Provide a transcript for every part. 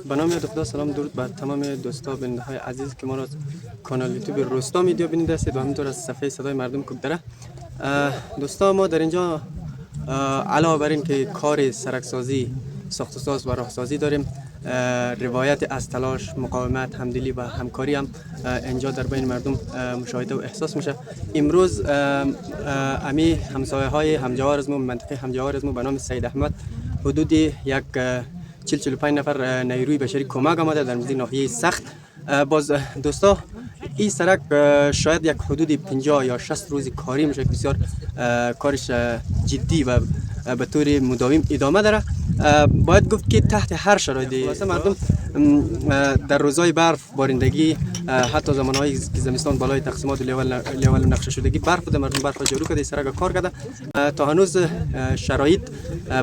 به نام خدا. سلام درود بر تمام دوستا بیننده های عزیز که ما را از کانال یوتیوب روستا میدیا بیننده هستید و همینطور از صفحه صدای مردم کوکدره. دوستا ما در اینجا علاوه بر این که کار سرکسازی، ساخت و ساز و راهسازی داریم، روایت از تلاش، مقاومت، همدلی و همکاری هم اینجا در بین مردم مشاهده و احساس میشه. امروز امی همسایه های همجوار از ما، منطقه همجوار از ما به نام سید احمد، حدود یک 40-45 نفر نیروی بشری کمک آمده در مزید ناحیه سخت. باز دوستا این سرک شاید یک حدود 50 یا 60 روزی کاری میشه، بسیار کارش جدی و به طور مداوم ادامه داره. باید گفت که تحت هر شرایطی واسه مردم در روزهای برف، بارندگی، حتی زمانهایی که زمستان بالای تقسیمات لیول نقشه شدگی برف بوده، مردم برف جارو کرده، سرک کار کرده. تا هنوز شرایط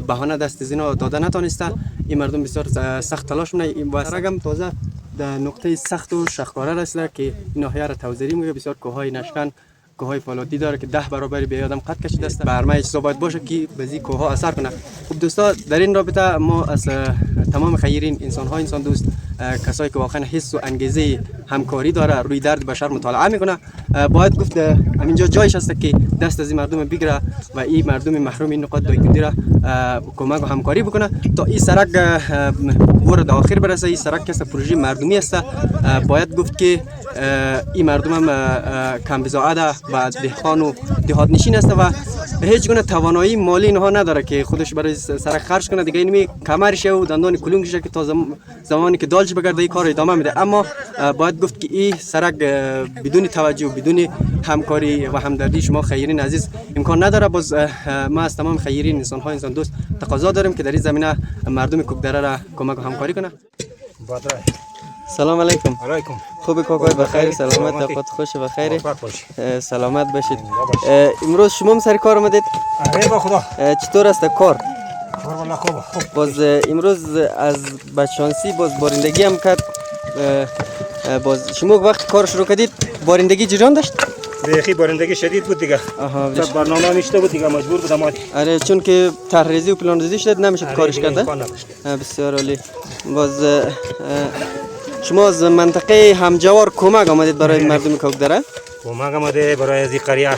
بهانه دست زینا داده نتونسته. این مردم بسیار سخت تلاش میکنه و سرک هم تازه در نقطه سخت و شخکاره رسیده که این ناحیه را توزیری میگه. بسیار کوههای نشکن، کوههای فولادی داره که 10 برابر به آدم قد کشیده است. برمه اجزا باید باشه که به این کوهها اثر کنه. خب دوستا، در این رابطه ما از تمام خیرین انسان دوست، کسایی که واقعا حس و انگیزه همکاری داره، روی درد بشر مطالعه میکنه، باید گفت همینجا جایش هست که دست از این مردم بگیره و این مردم محروم این نقاط دایکندی را کمک و همکاری بکنه تا این سرک برد آخر برسه. این سرک کس پروژه مردمی است. باید گفت که این مردم هم کم بضاعت و دهقان و دهات نشین است و هیچ گونه توانایی مالی اینها نداره که خودش برای سرک خرج کنه. دیگه اینمی کمرش و دندان کلونگش که تا زمانی که دالچ بگرده این کار ادامه میده. اما باید گفت که این سرک بدون توجه و بدون همکاری و همدردی شما خیرین عزیز امکان نداره. باز ما از تمام خیرین انسان دوست تقاضا داریم که در این زمینه مردم کوکدره را کمک و همکاری کنه. سلام علیکم. علیکم. خوبی کاکای؟ بخیر، سلامت، اوقات خوش بخیر، سلامت باشید. امروز شما هم سر کار آمدید؟ آره با خدا. چطور است کار؟ کار والله خوب. باز امروز از بچانسی باز بارندگی هم کرد. باز شما وقت کار شروع کردید بارندگی جریان داشت؟ بیخی بارندگی شدید بود دیگه. صد برنامه نشته بود دیگه، مجبور بودم. آره، چون که طرح‌ریزی و پلان‌ریزی شد نمیشد کارش کرد. بسیار عالی. باز شما از منطقه همجوار کمک آمدید برای مردم کوکدره؟ کمک آمده برای از این قریه.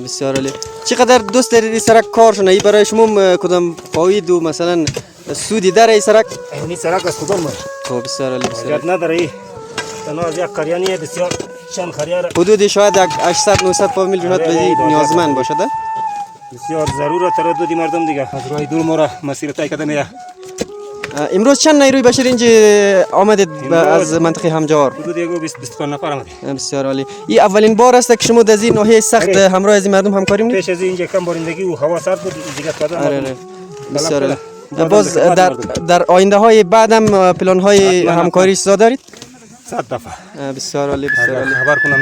بسیار عالی. چقدر دوست دارید این سرک کار شونه؟ برای شما کدام فاید و مثلا سودی داره این سرک؟ این سرک از خودم خب بسیار عالی. بسیار نداره. این تنها از یک قریه نیه، بسیار چند قریه حدود شاید 800-900 فامیل جنات به نیازمند باشد. بسیار ضروره ترددی مردم دیگه. از راه دور ما را مسیر طی کرده میره. امروز چند نیروی بشری اینجا آمدید از منطقه همجوار؟ حدود 25 نفر آمده. بسیار عالی. این اولین بار است که شما در این ناحیه سخت همراه از این مردم همکاری می‌کنید؟ پیش از اینجا کم بارندگی و هوا سرد بود دیگه قدم. بسیار عالی. باز در آینده های بعد هم پلان های همکاری سازا دارید؟ 100 دفعه. بسیار عالی، بسیار عالی. خبر کنم.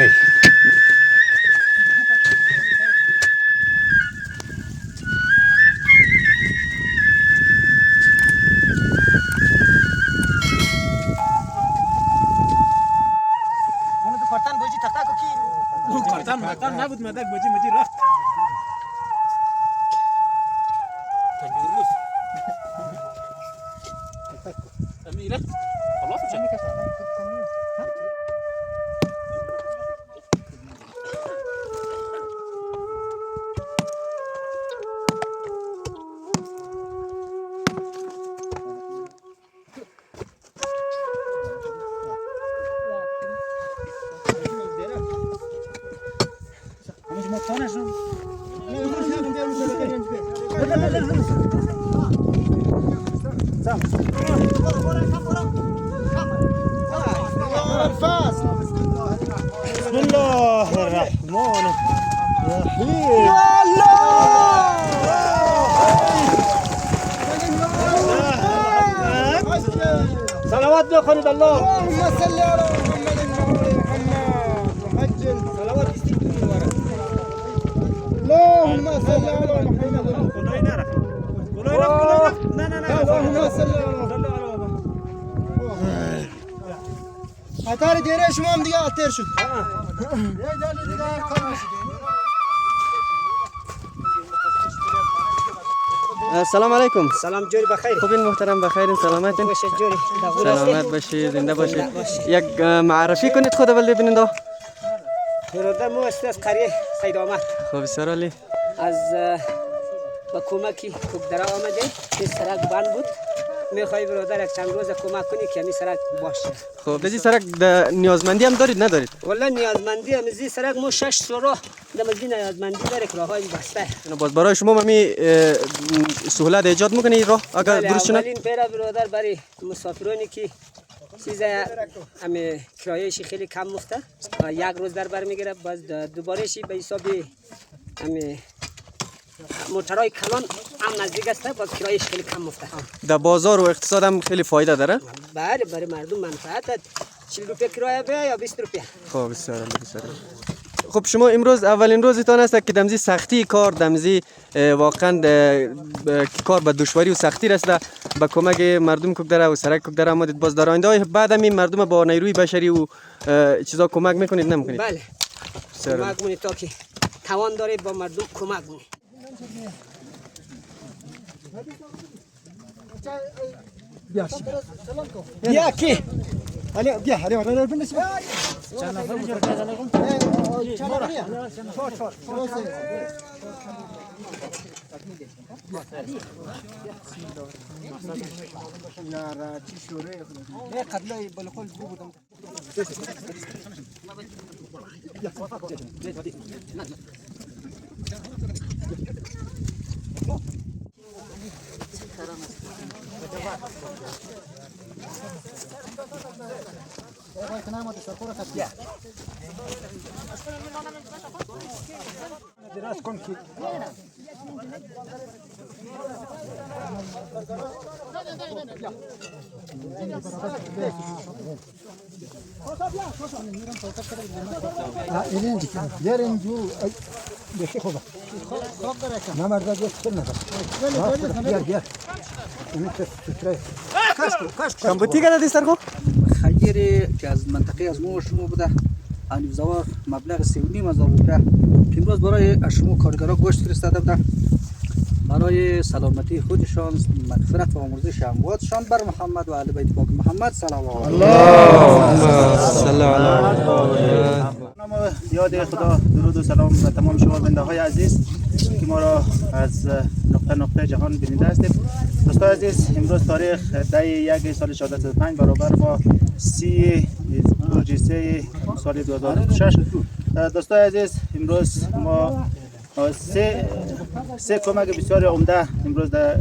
کارتان نبود مدک بوجی رفت. امیر خلاص بسم الله الرحمن الرحيم. يا الله صلوات بخونید. اللهم صل على محمد صلوات استقبال ورا. اللهم صل على محمد. اللهم صل على قطار دیره شما هم دیگه آتر شد. سلام علیکم. سلام جوری بخیر. خوبین محترم؟ بخیرین؟ سلامتین؟ باشه جوری. سلامت باشید، زنده باشید. یک معرفی کنید خود اول ببینید. برادر ما از قریه سید آمد. خب بسیار عالی. از با کمکی کوکدرا آمده که سرک بند بود. میخوای برادر یک چند روز کمک کنی که همین سرک باشه. خب بزی سرک نیازمندی هم دارید ندارید؟ والله نیازمندی هم زی سرک ما 6 سوراخ دمزی نیازمندی داره که راههای بسته. باز برای شما ممی سهولت ایجاد میکنید راه اگر درست شد؟ اولین پیرا برادر برای مسافرانی که چیز همه کرایه‌اش خیلی کم مفته و یک روز در بر میگیره باز دوباره‌اش به حساب همه موترهای کلان هم نزدیک است باز کرایه‌اش خیلی کم مفته. در بازار و اقتصاد هم خیلی فایده داره؟ بله برای مردم منفعت 40 روپیه کرایه به یا 20 روپیه. خب بسیار عالی بسیار عالی. خب شما امروز اولین روزتان است که دمزی سختی کار دمزی واقعا کار به دشواری و سختی رسیده به کمک مردم کوکدره و سرک کوکدره آمدید. باز در آینده بعد هم این مردم با نیروی بشری و چیزا کمک میکنید نمیکنید؟ بله کمک مونی تا که توان داره با مردم کمک مونی. بیا کی علی بیا علی ورا بالنسبه چند نفر کمبوتی کده دیستر خو؟ خیلی که از منطقه از ما شما بوده انیو زوار مبلغ 3,500 بوده که امروز برای شما کارگرها گوشت فرستاده بوده برای سلامتی خودشان مغفرت و آمرزش امواتشان بر محمد و آل بیت پاک محمد صلوات اللهم صل علی یاد خدا درود و سلام به تمام شما بنده های عزیز که ما را از نقطه جهان بیننده هستید. دوستان عزیز امروز تاریخ 10/1 سال 1405 برابر با 30 برج 3 سال 2006. دوستان عزیز امروز ما سه کمک بسیار عمده امروز در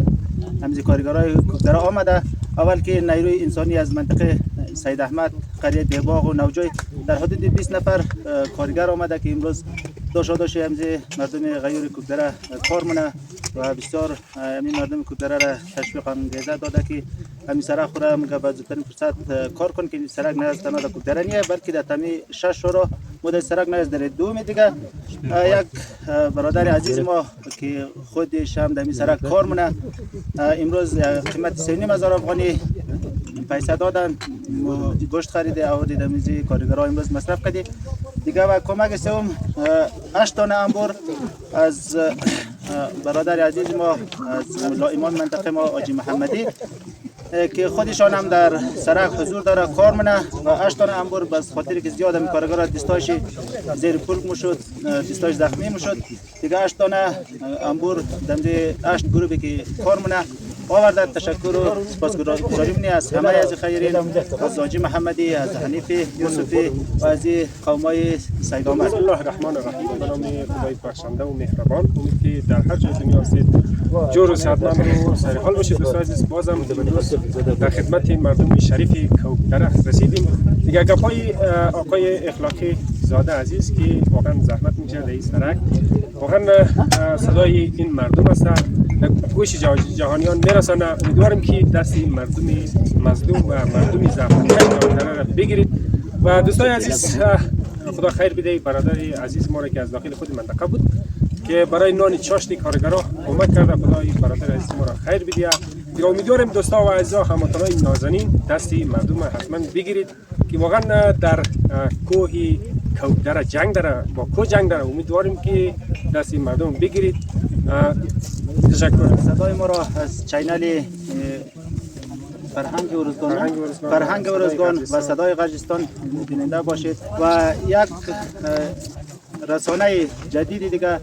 همزی کارگرای کوکدره آمده. اول که نیروی انسانی از منطقه سید احمد قریه دیباغ و نوجای در حدود 20 نفر کارگر آمده که امروز داشت همزی مردم غیور کوکدره کار مونه و بسیار همین مردم کوکدره را تشویق انگیزه داده که همین سرک خوره مگه به زودترین فرصت کار کن که سرک نه از تنها در کوکدره نیه بلکه در تمی 6 شورا مدت سرک نه از در دوم دیگه. یک برادر عزیز ما که خودش هم در این سرک کار مونه امروز قیمت 3,500 افغانی پیسه دادن گوشت خریده آوردی در میزی کارگرها امروز مصرف کردی دیگه. و کمک سوم 8 تانه انبور از برادر عزیز ما از ملا امام منطقه ما آجی محمدی که خودشان هم در سرک حضور داره کار منه و 8 تانه انبور بس خاطری که زیاد هم کارگرها دستاش زیر پلک میشد دستاش زخمی میشد دیگه 8 تانه انبور دمده 8 گروهی که کار منه آورده. تشکر و سپاسگزاری منی از همه از خیرین از آجی محمدی از حنیف یوسفی و از قومای سید آمد. بسم الله الرحمن الرحیم. به نام خدای بخشنده و مهربان. امید که در هر جای دنیا هستید جور و صحتمند و سر حال باشید. دوستان عزیز بازم در خدمت مردم شریف کوکدره رسیدیم. دیگه گپای آقای اخلاقی زاده عزیز که واقعا زحمت میکشه در این سرک واقعا صدای این مردم است گوش جهانیان میرسانه. امیدوارم که دست این مردم مظلوم و مردم زحمتکش را بگیرید. و دوستان عزیز خدا خیر بده برادر عزیز ما را که از داخل خود منطقه بود که برای نان چاشت کارگرها کمک کرده. خدا این برادر عزیز ما را خیر بده. دیگه امیدوارم دوستا و اعزا هموطنان نازنین دست این مردم حتما بگیرید که واقعا در کوه کوکدره جنگ داره با کو جنگ داره. امیدواریم که دست این مردم بگیرید تشکر. صدای ما را از چینل فرهنگ و روزگان و صدای غرجستان بیننده باشید و یک رسانه جدیدی دیگه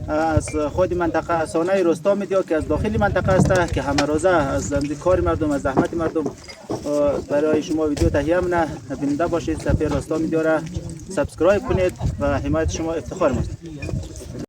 از خود منطقه رسانه روستا میدیا که از داخل منطقه است که همه روزه از کار مردم از زحمت مردم برای شما ویدیو تهیه منه بیننده باشید. صفحه روستا میدیا را سابسکرایب کنید و حمایت شما افتخار ماست.